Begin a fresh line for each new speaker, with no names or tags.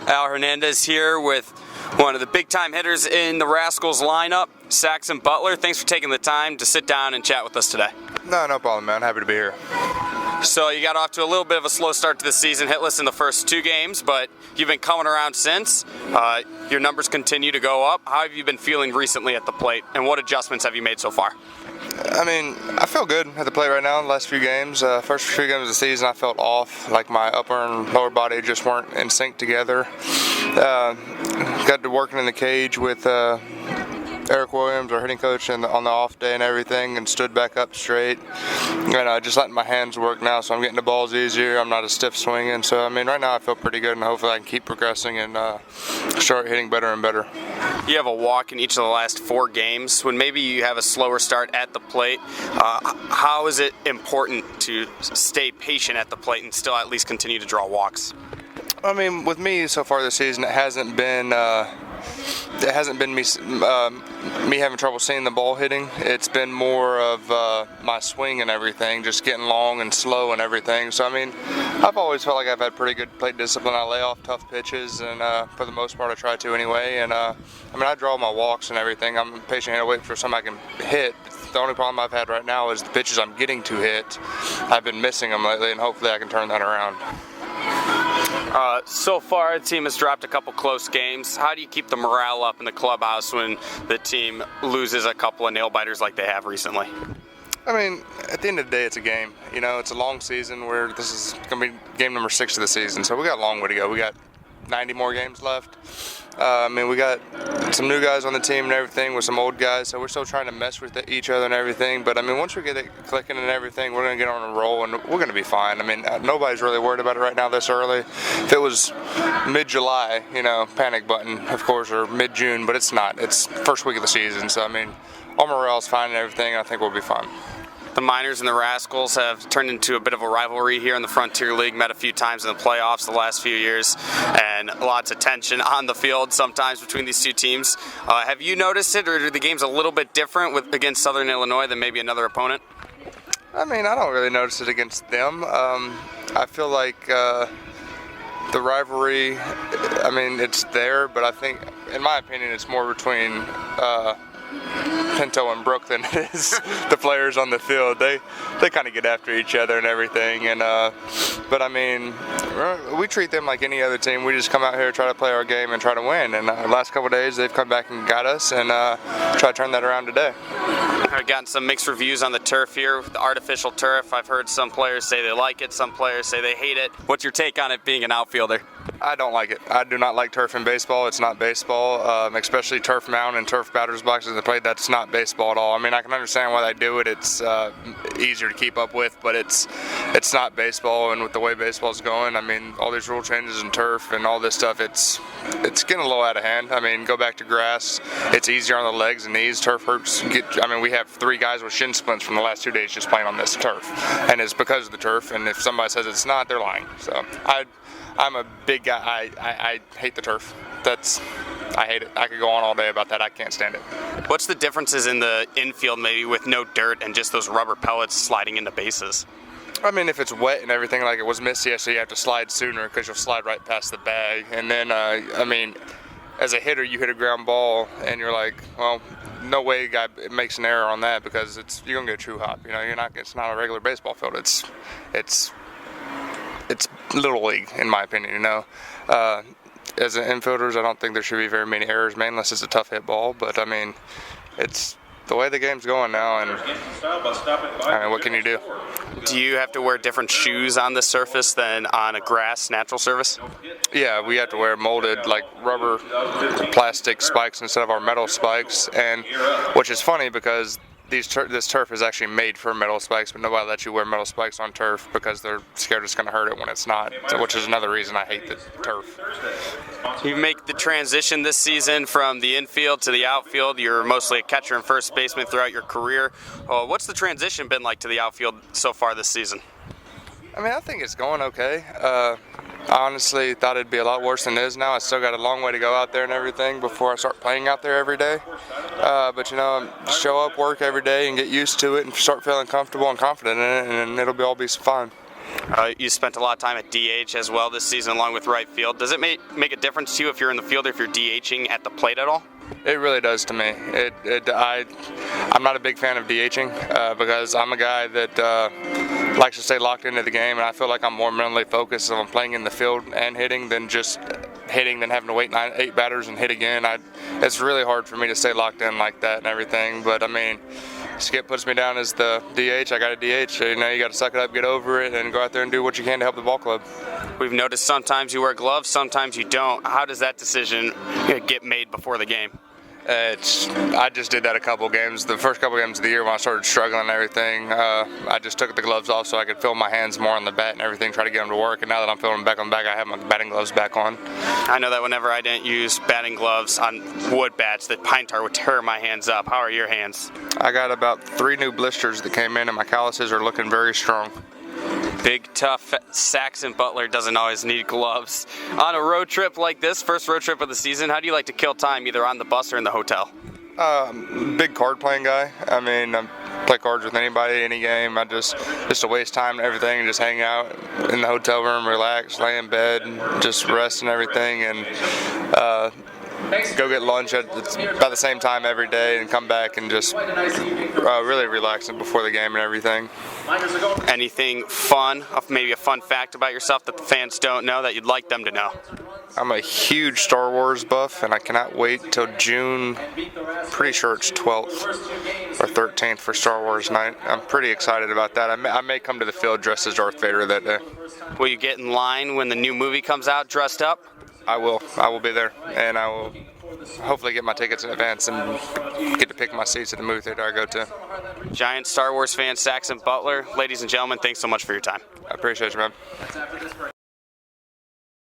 Al Hernandez here with one of the big-time hitters in the Rascals lineup, Saxon Butler. Thanks for taking the time to sit down and chat with us today.
No problem, man. Happy to be here.
So you got off to a little bit of a slow start to the season, hitless in the first 2 games, but you've been coming around since. Your numbers continue to go up. How have you been feeling recently at the plate, and what adjustments have you made so far?
I feel good at the plate right now. The last few games, first few games of the season, I felt off. Like my upper and lower body just weren't in sync together. Got to working in the cage with Eric Williams, our hitting coach, on the off day and everything, and stood back up straight. And just letting my hands work now, so I'm getting the balls easier. I'm not as stiff swinging. So right now I feel pretty good, and hopefully I can keep progressing and start hitting better and better.
You have a walk in each of the last 4 games. When maybe you have a slower start at the plate, how is it important to stay patient at the plate and still at least continue to draw walks?
With me so far this season, it hasn't been me having trouble seeing the ball hitting. It's been more of my swing and everything, just getting long and slow and everything. So I've always felt like I've had pretty good plate discipline. I lay off tough pitches, and for the most part I try to anyway. And I draw my walks and everything. I'm patient and waiting for something I can hit. The only problem I've had right now is the pitches I'm getting to hit. I've been missing them lately, and hopefully I can turn that around.
So far, the team has dropped a couple close games. How do you keep the morale up in the clubhouse when the team loses a couple of nail-biters like they have recently?
At the end of the day, it's a game. It's a long season where this is going to be game number 6 of the season, so we got a long way to go. We got 90 more games left. We got some new guys on the team and everything with some old guys, so we're still trying to mess with each other and everything. But once we get it clicking and everything, we're going to get on a roll and we're going to be fine. Nobody's really worried about it right now this early. If it was mid-July, panic button, of course, or mid-June, but it's not. It's first week of the season, so our morale's fine and everything, and I think we'll be fine.
The Miners and the Rascals have turned into a bit of a rivalry here in the Frontier League, met a few times in the playoffs the last few years, and lots of tension on the field sometimes between these two teams. Have you noticed it, or are the games a little bit different against Southern Illinois than maybe another opponent?
I don't really notice it against them. I feel like the rivalry, it's there, but I think, in my opinion, it's more between Pinto and Brooke than it is the players on the field. They kind of get after each other and everything, and we treat them like any other team. We just come out here, try to play our game, and try to win. And the last couple of days, they've come back and got us, and try to turn that around today.
I've gotten some mixed reviews on the turf here, the artificial turf. I've heard some players say they like it, some players say they hate it. What's your take on it being an outfielder?
I don't like it. I do not like turf in baseball. It's not baseball, especially turf mound and turf batter's boxes in the plate. That's not baseball at all. I can understand why they do it. It's easier to keep up with, but it's not baseball. And with the way baseball's going, all these rule changes in turf and all this stuff, it's getting a little out of hand. Go back to grass. It's easier on the legs and knees. Turf hurts. We have 3 guys with shin splints from the last 2 days just playing on this turf, and it's because of the turf. And if somebody says it's not, they're lying. So I'm a big guy. I hate the turf. I hate it. I could go on all day about that. I can't stand it.
What's the differences in the infield maybe with no dirt and just those rubber pellets sliding into bases?
If it's wet and everything like it was missed yesterday, you have to slide sooner because you'll slide right past the bag. And then, as a hitter, you hit a ground ball and you're like, well, no way a guy makes an error on that because you're gonna get a true hop. It's not a regular baseball field. It's little league in my opinion. As an infielders, I don't think there should be very many errors, man, unless it's a tough hit ball. But it's the way the game's going now, and what can you do?
Do you have to wear different shoes on the surface than on a grass natural surface?
Yeah, we have to wear molded like rubber plastic spikes instead of our metal spikes, and which is funny because this turf is actually made for metal spikes, but nobody lets you wear metal spikes on turf because they're scared it's going to hurt it when it's not, which is another reason I hate the turf.
You make the transition this season from the infield to the outfield. You're mostly a catcher and first baseman throughout your career. What's the transition been like to the outfield so far this season?
I think it's going okay. I honestly thought it'd be a lot worse than it is now. I still got a long way to go out there and everything before I start playing out there every day. But show up, work every day, and get used to it, and start feeling comfortable and confident in it, and it'll all be fine.
You spent a lot of time at DH as well this season along with right field. Does it make a difference to you if you're in the field or if you're DHing at the plate at all?
It really does to me. I'm not a big fan of DHing because I'm a guy that likes to stay locked into the game, and I feel like I'm more mentally focused if I'm playing in the field and hitting than just hitting, than having to wait 8 batters and hit again. It's really hard for me to stay locked in like that and everything. But I mean, Skip puts me down as the DH. I got a DH. So, you got to suck it up, get over it, and go out there and do what you can to help the ball club.
We've noticed sometimes you wear gloves, sometimes you don't. How does that decision get made before the game?
I just did that a couple games. The first couple games of the year when I started struggling and everything, I just took the gloves off so I could feel my hands more on the bat and everything, try to get them to work. And now that I'm feeling them back on the back, I have my batting gloves back on.
I know that whenever I didn't use batting gloves on wood bats, that pine tar would tear my hands up. How are your hands?
I got about 3 new blisters that came in, and my calluses are looking very strong.
Big, tough Saxon Butler doesn't always need gloves. On a road trip like this, first road trip of the season, how do you like to kill time, either on the bus or in the hotel?
Big card playing guy. I mean, I play cards with anybody, any game. Just to waste time and everything, and just hang out in the hotel room, relax, lay in bed, and just rest and everything, and go get lunch at about the same time every day and come back and just really relaxing before the game and everything.
Anything fun, maybe a fun fact about yourself that the fans don't know that you'd like them to know?
I'm a huge Star Wars buff, and I cannot wait till June, pretty sure it's 12th or 13th for Star Wars night. I'm pretty excited about that. I may come to the field dressed as Darth Vader that day.
Will you get in line when the new movie comes out dressed up?
I will. I will be there, and I will hopefully get my tickets in advance and get to pick my seats at the movie theater I go to.
Giant Star Wars fan Saxon Butler. Ladies and gentlemen, thanks so much for your time.
I appreciate you, man.